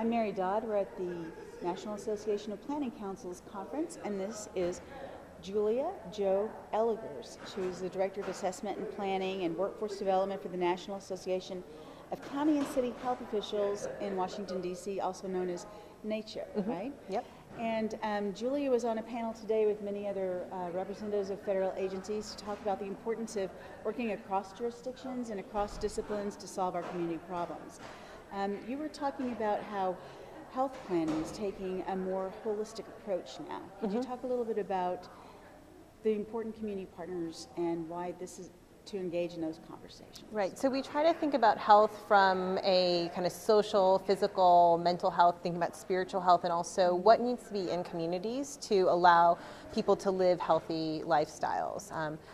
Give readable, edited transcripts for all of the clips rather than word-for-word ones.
I'm Mary Dodd. We're at the National Association of Planning Councils conference, and this is Joh Elligers. She's the Director of Assessment and Planning and Workforce Development for the National Association of County and City Health Officials in Washington, D.C., also known as NACCHO, right? Yep. And Julia was on a panel today with many other representatives of federal agencies to talk about the importance of working across jurisdictions and across disciplines to solve our community problems. You were talking about how health planning is taking a more holistic approach now. Could you talk a little bit about the important community partners and why this is to engage in those conversations? Right, so we try to think about health from a kind of social, physical, mental health, thinking about spiritual health, and also what needs to be in communities to allow people to live healthy lifestyles.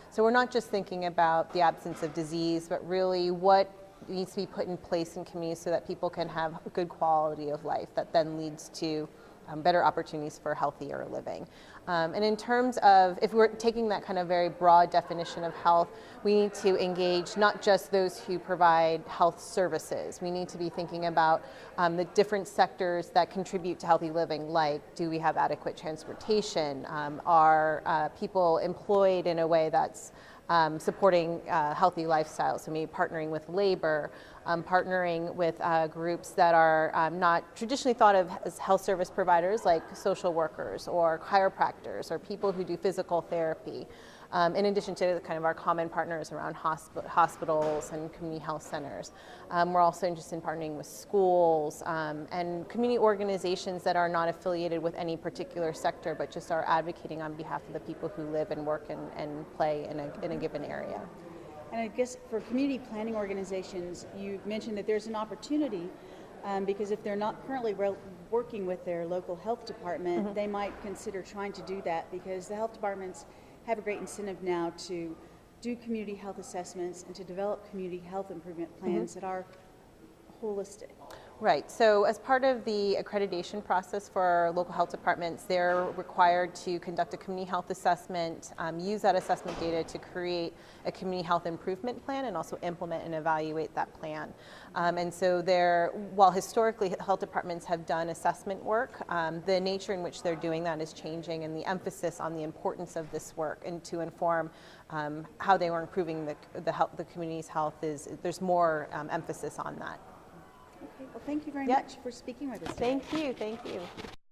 So we're not just thinking about the absence of disease, but really what needs to be put in place in communities so that people can have a good quality of life that then leads to better opportunities for healthier living. And in terms of, if we're taking that kind of very broad definition of health, we need to engage not just those who provide health services. We need to be thinking about the different sectors that contribute to healthy living, like do we have adequate transportation? Are people employed in a way that's supporting healthy lifestyles? So maybe partnering with labor, partnering with groups that are not traditionally thought of as health service providers, like social workers or chiropractors or people who do physical therapy, in addition to kind of our common partners around hospitals and community health centers. We're also interested in partnering with schools and community organizations that are not affiliated with any particular sector, but just are advocating on behalf of the people who live and work and play in a given area. And I guess for community planning organizations, you mentioned that there's an opportunity because if they're not currently working with their local health department, they might consider trying to do that, because the health departments have a great incentive now to do community health assessments and to develop community health improvement plans that are holistic. Right, so as part of the accreditation process for local health departments, they're required to conduct a community health assessment, use that assessment data to create a community health improvement plan, and also implement and evaluate that plan. And so while historically health departments have done assessment work, the nature in which they're doing that is changing, and the emphasis on the importance of this work and to inform how they were improving the community's health there's more emphasis on that. Okay, well, thank you very much for speaking with us today. Thank you.